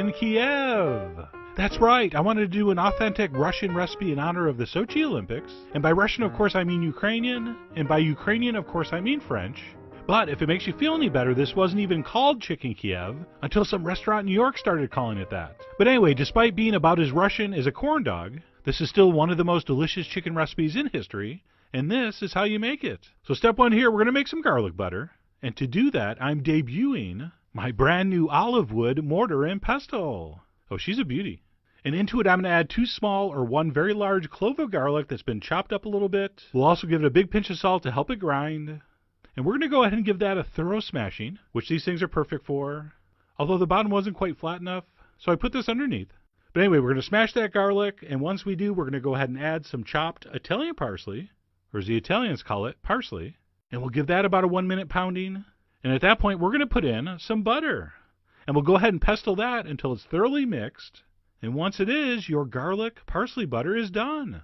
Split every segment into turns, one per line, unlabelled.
In Kiev! That's right, I wanted to do an authentic Russian recipe in honor of the Sochi Olympics. And by Russian, of course, I mean Ukrainian. And by Ukrainian, of course, I mean French. But if it makes you feel any better, this wasn't even called Chicken Kiev until some restaurant in New York started calling it that. But anyway, despite being about as Russian as a corn dog, this is still one of the most delicious chicken recipes in history, and this is how you make it. So step one here, we're going to make some garlic butter. And to do that, I'm debuting my brand new olive wood mortar and pestle. Oh, she's a beauty. And into it, I'm going to add 2 small or 1 very large clove of garlic that's been chopped up a little bit. We'll also give it a big pinch of salt to help it grind. And we're going to go ahead and give that a thorough smashing, which these things are perfect for. Although the bottom wasn't quite flat enough, so I put this underneath. But anyway, we're going to smash that garlic, and once we do, we're going to go ahead and add some chopped Italian parsley, or as the Italians call it, parsley. And we'll give that about a 1-minute pounding. And at that point, we're going to put in some butter. And we'll go ahead and pestle that until it's thoroughly mixed. And once it is, your garlic parsley butter is done.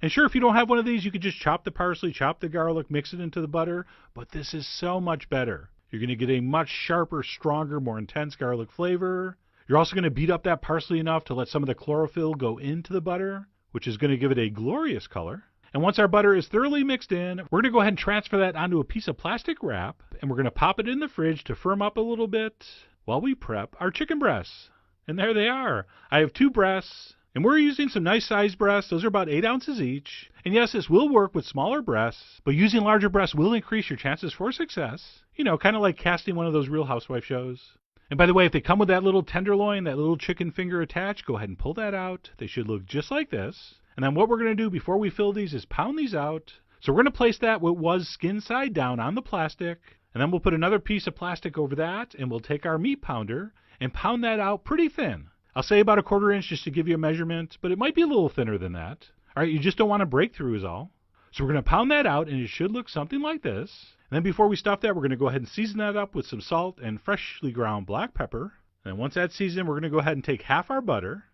And sure, if you don't have one of these, you could just chop the parsley, chop the garlic, mix it into the butter. But this is so much better. You're going to get a much sharper, stronger, more intense garlic flavor. You're also going to beat up that parsley enough to let some of the chlorophyll go into the butter, which is going to give it a glorious color. And once our butter is thoroughly mixed in, we're going to go ahead and transfer that onto a piece of plastic wrap, and we're going to pop it in the fridge to firm up a little bit while we prep our chicken breasts. And there they are. I have 2 breasts, and we're using some nice sized breasts. Those are about 8 ounces each. And yes, this will work with smaller breasts, but using larger breasts will increase your chances for success. You know, kind of like casting one of those Real Housewife shows. And by the way, if they come with that little tenderloin, that little chicken finger attached, go ahead and pull that out. They should look just like this. And then what we're going to do before we fill these is pound these out. So we're going to place that what was skin side down on the plastic. And then we'll put another piece of plastic over that, and we'll take our meat pounder and pound that out pretty thin. I'll say about a 1/4 inch just to give you a measurement, but it might be a little thinner than that. All right, you just don't want to break through is all. So we're going to pound that out, and it should look something like this. And then before we stuff that, we're going to go ahead and season that up with some salt and freshly ground black pepper. And once that's seasoned, we're going to go ahead and take half our butter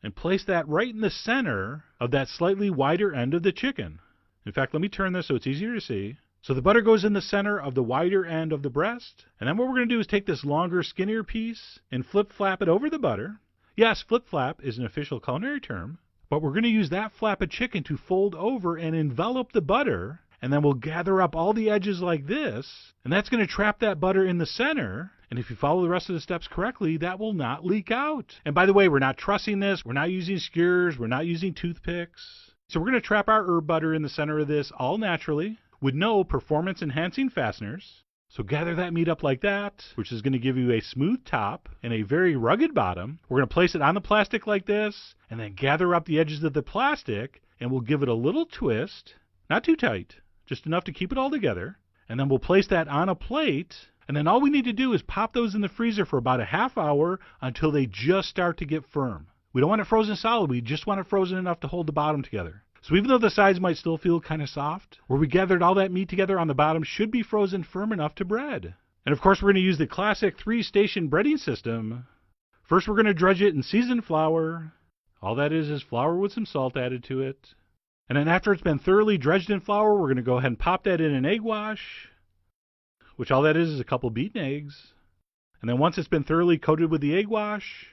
and place that right in the center of that slightly wider end of the chicken. In fact, let me turn this so it's easier to see. So the butter goes in the center of the wider end of the breast. And then what we're going to do is take this longer, skinnier piece and flip-flap it over the butter. Yes, flip-flap is an official culinary term. But we're going to use that flap of chicken to fold over and envelop the butter. And then we'll gather up all the edges like this. And that's going to trap that butter in the center. And if you follow the rest of the steps correctly, that will not leak out. And by the way, we're not trussing this. We're not using skewers. We're not using toothpicks. So we're going to trap our herb butter in the center of this all naturally with no performance-enhancing fasteners. So gather that meat up like that, which is going to give you a smooth top and a very rugged bottom. We're going to place it on the plastic like this, and then gather up the edges of the plastic, and we'll give it a little twist. Not too tight, just enough to keep it all together. And then we'll place that on a plate. And then all we need to do is pop those in the freezer for about a ½ hour until they just start to get firm. We don't want it frozen solid, we just want it frozen enough to hold the bottom together. So even though the sides might still feel kind of soft, where we gathered all that meat together on the bottom should be frozen firm enough to bread. And of course we're going to use the classic 3-station breading system. First we're going to dredge it in seasoned flour. All that is flour with some salt added to it. And then after it's been thoroughly dredged in flour, we're going to go ahead and pop that in an egg wash, which all that is a couple beaten eggs. And then once it's been thoroughly coated with the egg wash,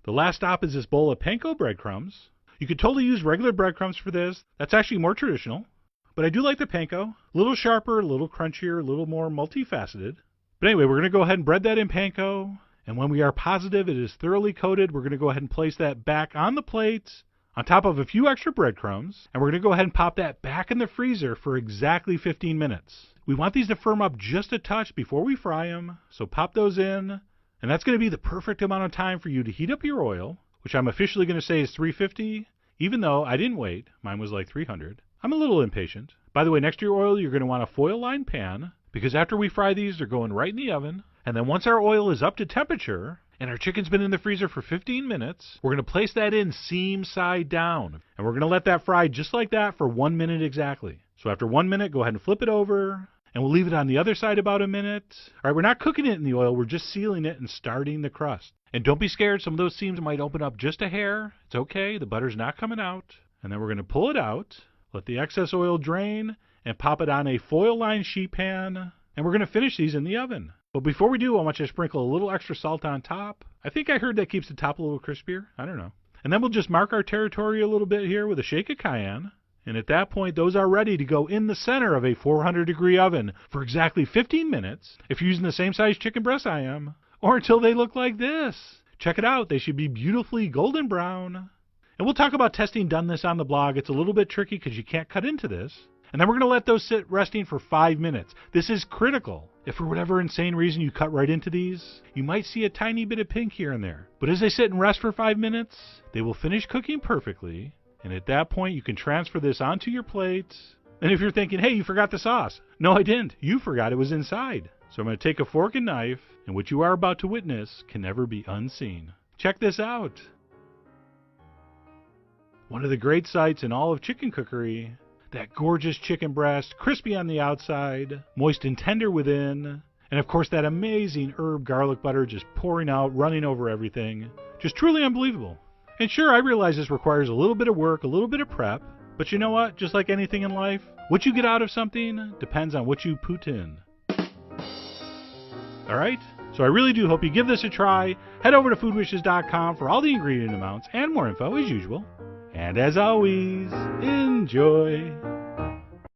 the last stop is this bowl of panko breadcrumbs. You could totally use regular breadcrumbs for this. That's actually more traditional. But I do like the panko. A little sharper, a little crunchier, a little more multifaceted. But anyway, we're going to go ahead and bread that in panko. And when we are positive it is thoroughly coated, we're going to go ahead and place that back on the plate on top of a few extra breadcrumbs. And we're going to go ahead and pop that back in the freezer for exactly 15 minutes. We want these to firm up just a touch before we fry them. So pop those in. And that's going to be the perfect amount of time for you to heat up your oil, which I'm officially going to say is 350, even though I didn't wait. Mine was like 300. I'm a little impatient. By the way, next to your oil, you're going to want a foil-lined pan, because after we fry these, they're going right in the oven. And then once our oil is up to temperature, and our chicken's been in the freezer for 15 minutes, we're going to place that in seam side down. And we're going to let that fry just like that for 1 minute exactly. So after 1 minute, go ahead and flip it over. And we'll leave it on the other side about a minute. All right, we're not cooking it in the oil. We're just sealing it and starting the crust. And don't be scared. Some of those seams might open up just a hair. It's okay. The butter's not coming out. And then we're going to pull it out, let the excess oil drain, and pop it on a foil-lined sheet pan. And we're going to finish these in the oven. But before we do, I want you to sprinkle a little extra salt on top. I think I heard that keeps the top a little crispier. I don't know. And then we'll just mark our territory a little bit here with a shake of cayenne. And at that point, those are ready to go in the center of a 400-degree oven for exactly 15 minutes, if you're using the same size chicken breast I am, or until they look like this. Check it out. They should be beautifully golden brown. And we'll talk about testing done this on the blog. It's a little bit tricky because you can't cut into this. And then we're going to let those sit resting for 5 minutes. This is critical. If for whatever insane reason you cut right into these, you might see a tiny bit of pink here and there. But as they sit and rest for 5 minutes, they will finish cooking perfectly. And at that point, you can transfer this onto your plate. And if you're thinking, hey, you forgot the sauce. No, I didn't. You forgot it was inside. So I'm going to take a fork and knife, and what you are about to witness can never be unseen. Check this out. One of the great sights in all of chicken cookery, that gorgeous chicken breast, crispy on the outside, moist and tender within, and of course that amazing herb garlic butter just pouring out, running over everything. Just truly unbelievable. And sure, I realize this requires a little bit of work, a little bit of prep, but you know what? Just like anything in life, what you get out of something depends on what you put in. Alright? So I really do hope you give this a try. Head over to foodwishes.com for all the ingredient amounts and more info as usual. And as always, enjoy!